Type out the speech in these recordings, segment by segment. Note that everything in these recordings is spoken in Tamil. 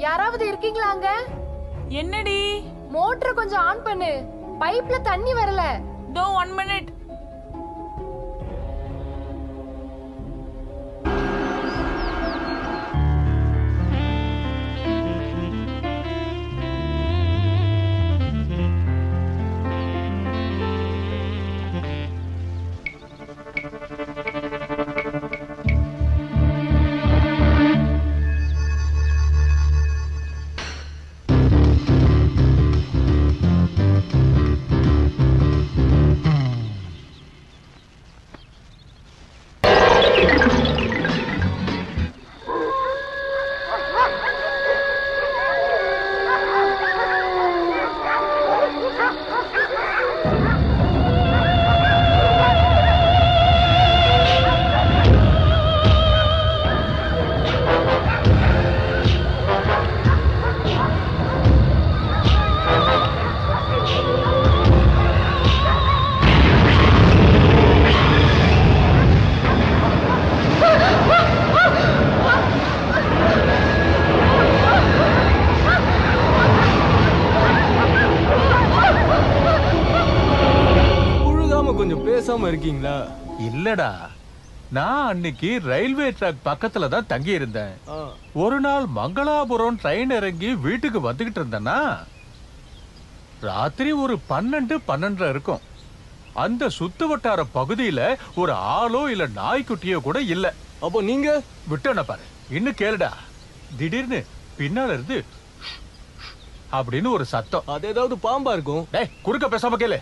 யாராவது இருக்கீங்களாங்க? என்னடி? மோட்டர் கொஞ்சம் ஆன் பண்ணு. பைப்ல தண்ணி வரல. தோ 1 minute. இருக்கீங்களா? இல்லடா, நான் அன்னைக்கு ரயில்வே ட்ராக் பக்கத்துல தான் தங்கி இருந்தேன். ஒரு நாள் மங்களாபுரம் ட்ரெயின் இறங்கி வீட்டுக்கு வந்துகிட்டு இருந்தேன்னா ராத்திரி ஒரு 12:30 இருக்கும். அந்த சுத்து வட்டார பகுதியில ஒரு ஆளோ இல்ல நாய்க்குட்டியோ கூட இல்ல. அப்போ நீங்க விட்டன பாரு. இன்னும் கேளுடா, திடீர்னு பின்னால இருந்து அப்படின்னு ஒரு சத்தம். அது ஏதாவது பாம்பா இருக்கும். டேய், குறுக்க பேசாம கேளு.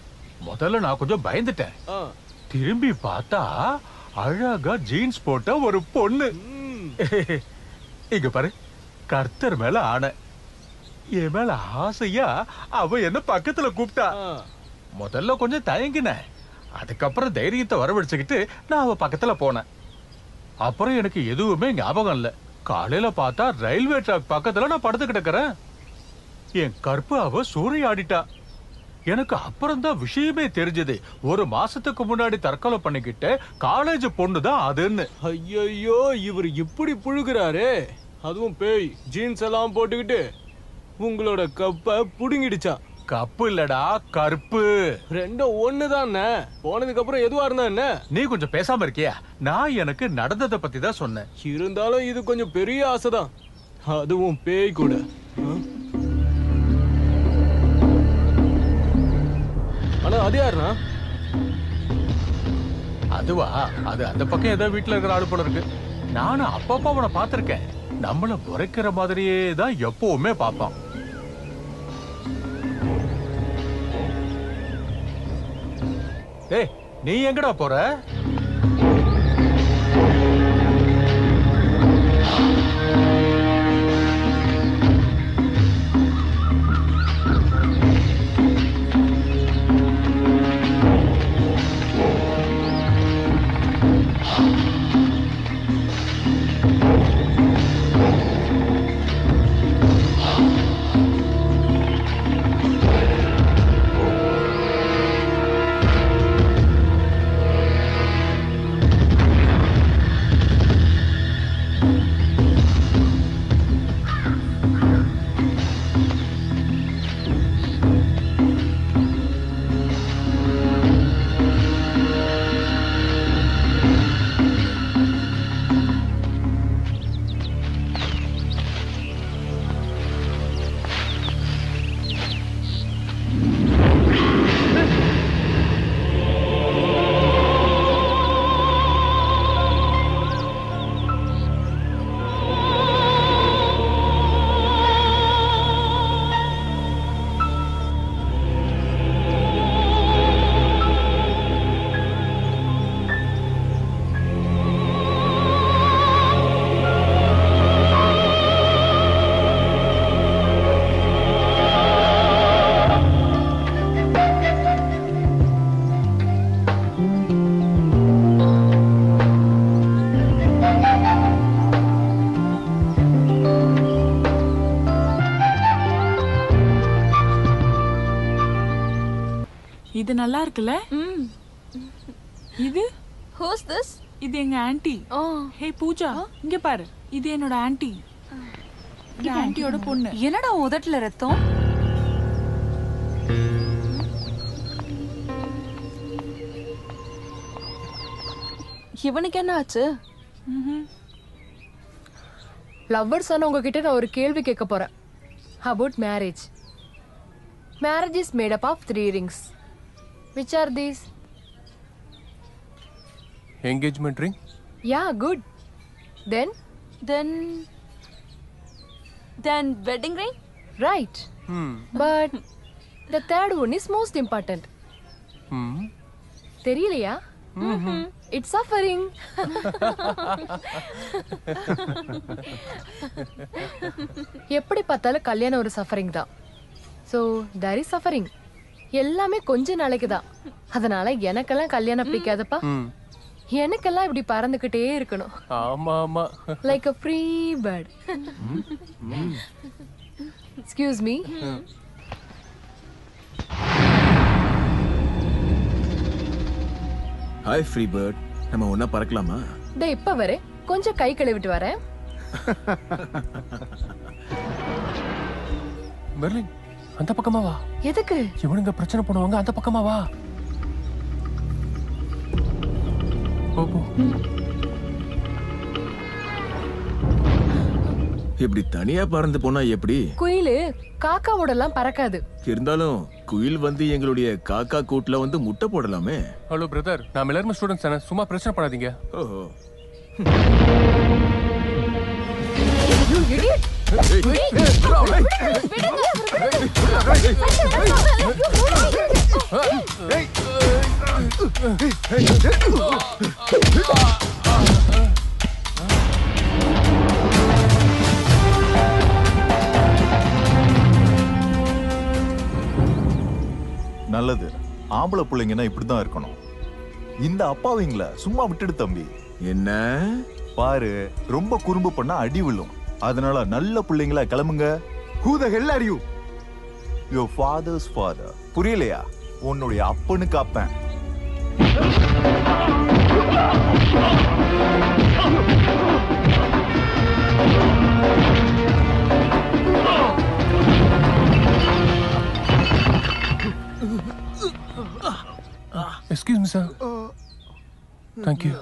முதல்ல நான் கொஞ்சம் பயந்துட்டேன். திரும்பி பார்த்தா அழகா ஜீன்ஸ் போட்ட ஒரு பொண்ணு. இங்க பாரு, கர்த்தர் மேல ஆணை, என் மேல ஆசையா அவ என்ன பக்கத்துல கூப்பிட்டா. முதல்ல கொஞ்சம் தயங்கினேன். அதுக்கப்புறம் தைரியத்தை வரவழைச்சுக்கிட்டு நான் அவ பக்கத்துல போனேன். அப்புறம் எனக்கு எதுவுமே ஞாபகம் இல்ல. காலையில பார்த்தா ரயில்வே ட்ராக் பக்கத்துல நான் படுத்து கிடக்குறேன். என் கற்பு அவ சூறையாடிட்டா. எனக்கு அப்புறம் தான் விஷயமே தெரிஞ்சது. ஒரு மாசத்துக்கு முன்னாடி தற்கொலை பண்ணிக்கிட்ட காலேஜ் பொண்ணுதான் அதுன்னு. ஐயோ, இவர் இப்படி புழுகுறாரு. அதுவும் பேய் ஜீன்ஸ் எல்லாம் போட்டுக்கிட்டு உங்களோட கப்ப புடுங்கிடுச்சா? கப்பு இல்லடா, கற்பு. ரெண்டும் ஒண்ணுதானே. போனதுக்கு அப்புறம் எதுவா இருந்தா என்ன? நீ கொஞ்சம் பேசாம இருக்கியா? நான் எனக்கு நடந்ததை பத்தி தான் சொன்னேன். இருந்தாலும் இது கொஞ்சம் பெரிய ஆசைதான். அதுவும் பேய் கூட. ஆனா அது யாருனா? அதுவா, அது அந்த பக்கம் ஏதோ வீட்டுல இருக்கிற ஆளு போல இருக்கு. நானும் அப்பப்ப அவனை பார்த்திருக்கேன். நம்மள முறைக்கிற மாதிரியே தான் எப்பவுமே பார்ப்பான். ஏய், நீ எங்கடா போற? இது நல்லா இருக்குல்ல? இது Who's this? இது எங்க ஆன்ட்டி. ஹே பூஜா, இங்க பாரு. இது என்னோட ஆன்ட்டி. இது ஆன்ட்டியோட பொண்ணு. என்னடா உதட்டுல ரத்தம்? இவனுக்கு என்ன ஆச்சு? லவ்வர்ஸ் ஆன உங்ககிட்ட நான் ஒரு கேள்வி கேட்க போறேன். About marriage. Marriage is made up of 3 rings. Which are these? Engagement ring? Yeah, good. Then wedding ring? right. But the third one is most important. தெரியலையா? It's suffering. எப்படி பார்த்தாலும் கல்யாணம் ஒரு சஃபரிங் தான். So there is suffering. எல்லாமே கொஞ்ச நாளைக்கு தான். அதனால எனக்கெல்லாம் கல்யாணம் பிடிக்காதப்பா. எனக்கெல்லாம் இப்படி பறந்துகிட்டே இருக்கணும். ஆமா ஆமா. Like a free bird. Excuse me. Hi free bird, நம்ம ஒண்ணா பறக்கலாமா? டே இப்ப வரேன், கொஞ்சம் கை கழுவிட்டு வரேன். பெர்லின், அந்த பக்கமா வா. எதுக்கு? இவனுங்க பிரச்சனை பண்ணுவாங்க, அந்த பக்கமா வா. போ. இப்படி தனியா பறந்து போனா எப்படி? குயிலு காக்காவோட எல்லாம் பறக்காது. இருந்தாலும் குயில் வந்து எங்களுடைய காக்கா கூட்டுல வந்து முட்டை போடலாமே. ஹலோ பிரதர், நாம எல்லாரும் ஸ்டூடெண்ட்ஸ் தானே, சும்மா பிரச்சனை பண்ணாதீங்க. ஓஹோ. You idiot! நல்லது. ஆம்பளை பிள்ளைங்கன்னா இப்படிதான் இருக்கணும். இந்த அப்பாவிங்கள சும்மா விட்டுடு தம்பி. என்ன பாரு, ரொம்ப குறும்பு பண்ணா அடி விழும். அதனால நல்ல பிள்ளைங்களா கிளம்புங்க. Who the hell are you? Your father's father. புரியலையா? உன்னுடைய அப்பனுக்கு அப்பன். Excuse me, sir. Thank you.